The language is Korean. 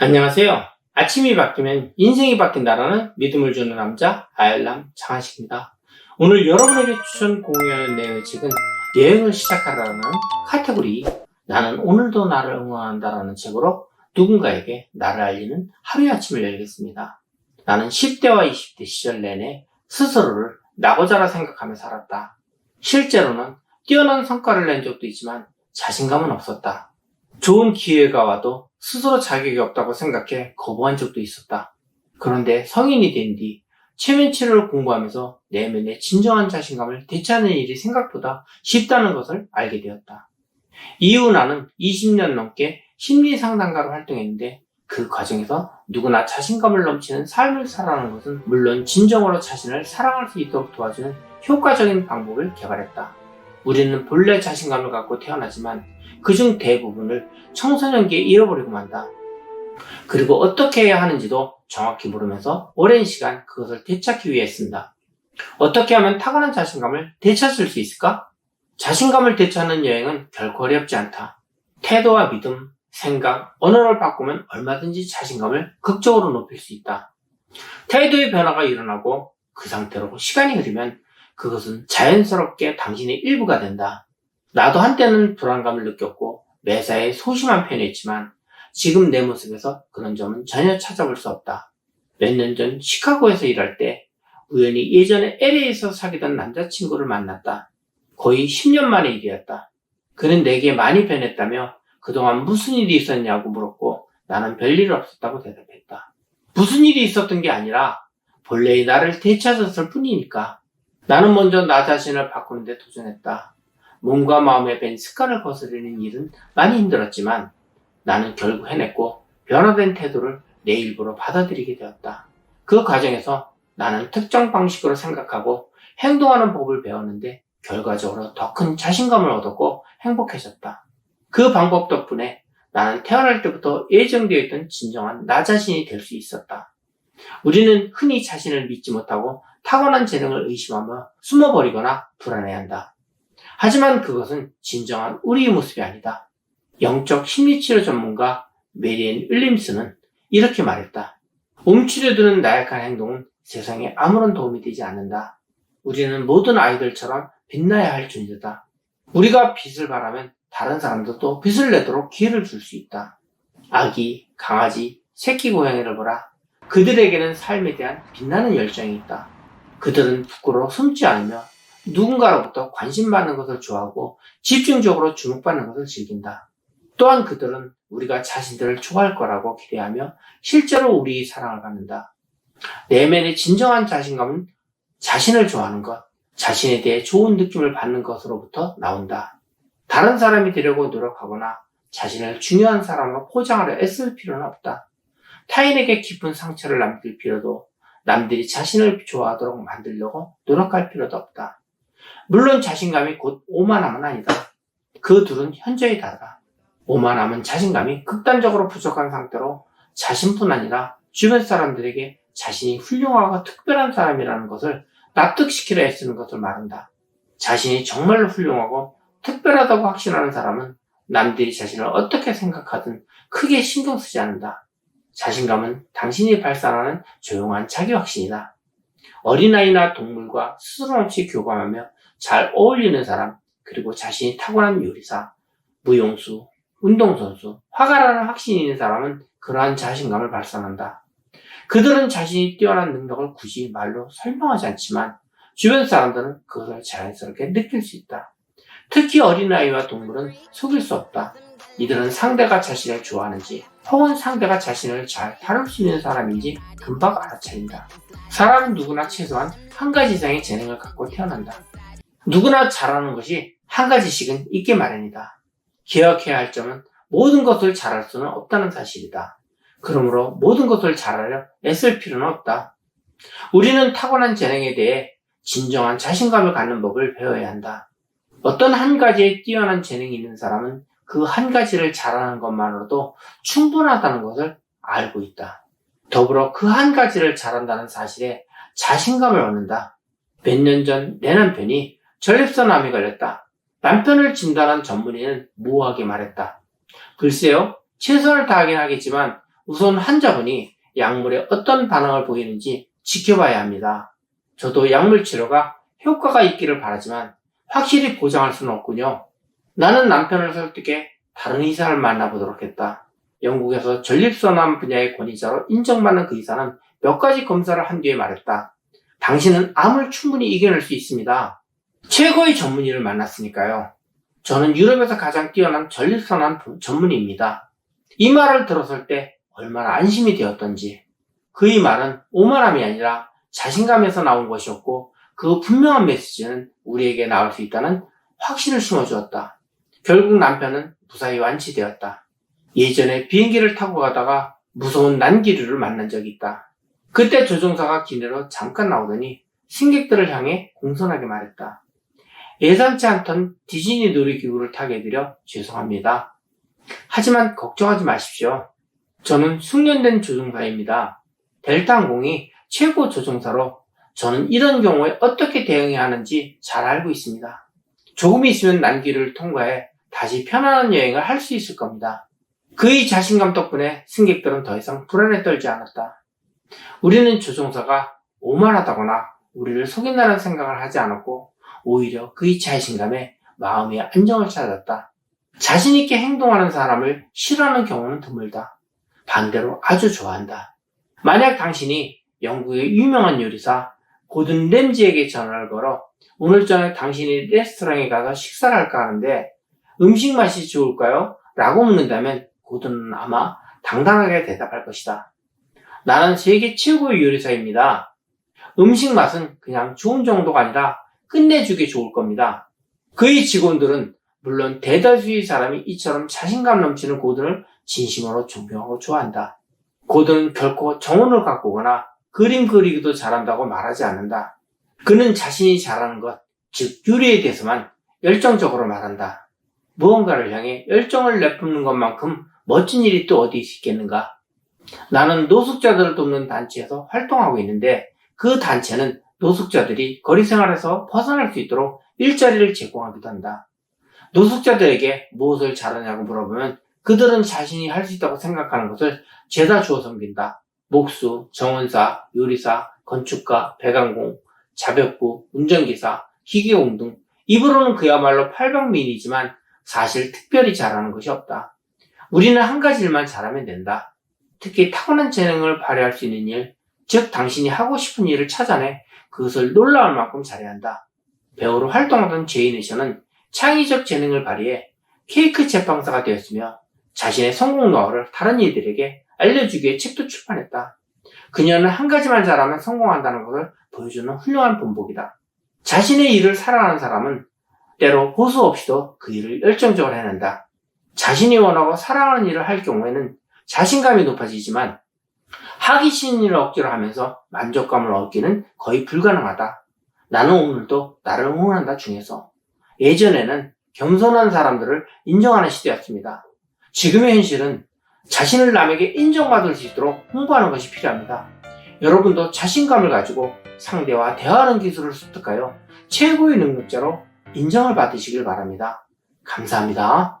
안녕하세요. 아침이 바뀌면 인생이 바뀐다라는 믿음을 주는 남자 아일람 장한식입니다. 오늘 여러분에게 추천 공유하는 내용의 책은 여행을 시작하라는 카테고리 나는 오늘도 나를 응원한다라는 책으로 누군가에게 나를 알리는 하루의 아침을 열겠습니다. 나는 10대와 20대 시절 내내 스스로를 나고자라 생각하며 살았다. 실제로는 뛰어난 성과를 낸 적도 있지만 자신감은 없었다. 좋은 기회가 와도 스스로 자격이 없다고 생각해 거부한 적도 있었다. 그런데 성인이 된 뒤 최면치료를 공부하면서 내면의 진정한 자신감을 되찾는 일이 생각보다 쉽다는 것을 알게 되었다. 이후 나는 20년 넘게 심리상담가로 활동했는데 그 과정에서 누구나 자신감을 넘치는 삶을 살아가는 것은 물론 진정으로 자신을 사랑할 수 있도록 도와주는 효과적인 방법을 개발했다. 우리는 본래 자신감을 갖고 태어나지만 그중 대부분을 청소년기에 잃어버리고 만다. 그리고 어떻게 해야 하는지도 정확히 모르면서 오랜 시간 그것을 되찾기 위해 쓴다. 어떻게 하면 타고난 자신감을 되찾을 수 있을까? 자신감을 되찾는 여행은 결코 어렵지 않다. 태도와 믿음, 생각, 언어를 바꾸면 얼마든지 자신감을 극적으로 높일 수 있다. 태도의 변화가 일어나고 그 상태로 시간이 흐르면 그것은 자연스럽게 당신의 일부가 된다. 나도 한때는 불안감을 느꼈고 매사에 소심한 편이었지만 지금 내 모습에서 그런 점은 전혀 찾아볼 수 없다. 몇 년 전 시카고에서 일할 때 우연히 예전에 LA에서 사귀던 남자친구를 만났다. 거의 10년 만의 일이었다. 그는 내게 많이 변했다며 그동안 무슨 일이 있었냐고 물었고 나는 별일 없었다고 대답했다. 무슨 일이 있었던 게 아니라 본래의 나를 되찾았을 뿐이니까. 나는 먼저 나 자신을 바꾸는 데 도전했다. 몸과 마음에 밴 습관을 거스르는 일은 많이 힘들었지만 나는 결국 해냈고 변화된 태도를 내 일부로 받아들이게 되었다. 그 과정에서 나는 특정 방식으로 생각하고 행동하는 법을 배웠는데 결과적으로 더 큰 자신감을 얻었고 행복해졌다. 그 방법 덕분에 나는 태어날 때부터 예정되어 있던 진정한 나 자신이 될 수 있었다. 우리는 흔히 자신을 믿지 못하고 타고난 재능을 의심하며 숨어버리거나 불안해한다. 하지만 그것은 진정한 우리의 모습이 아니다. 영적 심리치료 전문가 메리앤 윌림스는 이렇게 말했다. 움츠려드는 나약한 행동은 세상에 아무런 도움이 되지 않는다. 우리는 모든 아이들처럼 빛나야 할 존재다. 우리가 빛을 발하면 다른 사람들도 빛을 내도록 기회를 줄 수 있다. 아기, 강아지, 새끼 고양이를 보라. 그들에게는 삶에 대한 빛나는 열정이 있다. 그들은 부끄러워 숨지 않으며 누군가로부터 관심받는 것을 좋아하고 집중적으로 주목받는 것을 즐긴다. 또한 그들은 우리가 자신들을 좋아할 거라고 기대하며 실제로 우리의 사랑을 받는다. 내면의 진정한 자신감은 자신을 좋아하는 것, 자신에 대해 좋은 느낌을 받는 것으로부터 나온다. 다른 사람이 되려고 노력하거나 자신을 중요한 사람으로 포장하려 애쓸 필요는 없다. 타인에게 깊은 상처를 남길 필요도 남들이 자신을 좋아하도록 만들려고 노력할 필요도 없다. 물론 자신감이 곧 오만함은 아니다. 그 둘은 현저히 다르다. 오만함은 자신감이 극단적으로 부족한 상태로 자신뿐 아니라 주변 사람들에게 자신이 훌륭하고 특별한 사람이라는 것을 납득시키려 애쓰는 것을 말한다. 자신이 정말로 훌륭하고 특별하다고 확신하는 사람은 남들이 자신을 어떻게 생각하든 크게 신경 쓰지 않는다. 자신감은 당신이 발산하는 조용한 자기 확신이다. 어린아이나 동물과 스스럼 없이 교감하며 잘 어울리는 사람, 그리고 자신이 타고난 요리사, 무용수, 운동선수, 화가라는 확신이 있는 사람은 그러한 자신감을 발산한다. 그들은 자신이 뛰어난 능력을 굳이 말로 설명하지 않지만 주변 사람들은 그것을 자연스럽게 느낄 수 있다. 특히 어린아이와 동물은 속일 수 없다. 이들은 상대가 자신을 좋아하는지 혹은 상대가 자신을 잘 다룰 수 있는 사람인지 금방 알아차린다. 사람은 누구나 최소한 한 가지 이상의 재능을 갖고 태어난다. 누구나 잘하는 것이 한 가지씩은 있게 마련이다. 기억해야 할 점은 모든 것을 잘할 수는 없다는 사실이다. 그러므로 모든 것을 잘하려 애쓸 필요는 없다. 우리는 타고난 재능에 대해 진정한 자신감을 갖는 법을 배워야 한다. 어떤 한 가지에 뛰어난 재능이 있는 사람은 그 한 가지를 잘하는 것만으로도 충분하다는 것을 알고 있다. 더불어 그 한 가지를 잘한다는 사실에 자신감을 얻는다. 몇 년 전 내 남편이 전립선암이 걸렸다. 남편을 진단한 전문의는 모호하게 말했다. 글쎄요, 최선을 다하긴 하겠지만 우선 환자분이 약물에 어떤 반응을 보이는지 지켜봐야 합니다. 저도 약물 치료가 효과가 있기를 바라지만 확실히 보장할 수는 없군요. 나는 남편을 설득해 다른 의사를 만나보도록 했다. 영국에서 전립선암 분야의 권위자로 인정받는 그 의사는 몇 가지 검사를 한 뒤에 말했다. 당신은 암을 충분히 이겨낼 수 있습니다. 최고의 전문의를 만났으니까요. 저는 유럽에서 가장 뛰어난 전립선암 전문의입니다. 이 말을 들었을 때 얼마나 안심이 되었던지. 그의 말은 오만함이 아니라 자신감에서 나온 것이었고 그 분명한 메시지는 우리에게 나올 수 있다는 확신을 심어주었다. 결국 남편은 무사히 완치되었다. 예전에 비행기를 타고 가다가 무서운 난기류를 만난 적이 있다. 그때 조종사가 기내로 잠깐 나오더니 승객들을 향해 공손하게 말했다. 예상치 않던 디즈니 놀이기구를 타게 해드려 죄송합니다. 하지만 걱정하지 마십시오. 저는 숙련된 조종사입니다. 델타 항공이 최고 조종사로 저는 이런 경우에 어떻게 대응해야 하는지 잘 알고 있습니다. 조금 있으면 난기를 통과해 다시 편안한 여행을 할 수 있을 겁니다. 그의 자신감 덕분에 승객들은 더 이상 불안에 떨지 않았다. 우리는 조종사가 오만하다거나 우리를 속인다는 생각을 하지 않았고 오히려 그의 자신감에 마음의 안정을 찾았다. 자신 있게 행동하는 사람을 싫어하는 경우는 드물다. 반대로 아주 좋아한다. 만약 당신이 영국의 유명한 요리사 고든 램지에게 전화를 걸어 오늘 저녁 당신이 레스토랑에 가서 식사를 할까 하는데 음식 맛이 좋을까요? 라고 묻는다면 고든은 아마 당당하게 대답할 것이다. 나는 세계 최고의 요리사입니다. 음식 맛은 그냥 좋은 정도가 아니라 끝내주게 좋을 겁니다. 그의 직원들은 물론 대다수의 사람이 이처럼 자신감 넘치는 고든을 진심으로 존경하고 좋아한다. 고든은 결코 정원을 가꾸거나 그림 그리기도 잘한다고 말하지 않는다. 그는 자신이 잘하는 것, 즉 요리에 대해서만 열정적으로 말한다. 무언가를 향해 열정을 내뿜는 것만큼 멋진 일이 또 어디 있겠는가? 나는 노숙자들을 돕는 단체에서 활동하고 있는데 그 단체는 노숙자들이 거리 생활에서 벗어날 수 있도록 일자리를 제공하기도 한다. 노숙자들에게 무엇을 잘하냐고 물어보면 그들은 자신이 할 수 있다고 생각하는 것을 죄다 주어 섬긴다. 목수, 정원사, 요리사, 건축가, 배관공, 자벽부, 운전기사, 기계공 등 입으로는 그야말로 팔방미인이지만 사실 특별히 잘하는 것이 없다. 우리는 한 가지 일만 잘하면 된다. 특히 타고난 재능을 발휘할 수 있는 일, 즉 당신이 하고 싶은 일을 찾아내 그것을 놀라울 만큼 잘해야 한다. 배우로 활동하던 제이 내셔는 창의적 재능을 발휘해 케이크 제빵사가 되었으며 자신의 성공 노하우를 다른 이들에게 알려주기 위해 책도 출판했다. 그녀는 한 가지만 잘하면 성공한다는 것을 보여주는 훌륭한 본보기다. 자신의 일을 사랑하는 사람은 때로 보수 없이도 그 일을 열정적으로 해낸다. 자신이 원하고 사랑하는 일을 할 경우에는 자신감이 높아지지만 하기 싫은 일을 억지로 하면서 만족감을 얻기는 거의 불가능하다. 나는 오늘도 나를 응원한다 중에서 예전에는 겸손한 사람들을 인정하는 시대였습니다. 지금의 현실은 자신을 남에게 인정받을 수 있도록 홍보하는 것이 필요합니다. 여러분도 자신감을 가지고 상대와 대화하는 기술을 습득하여 최고의 능력자로 인정을 받으시길 바랍니다. 감사합니다.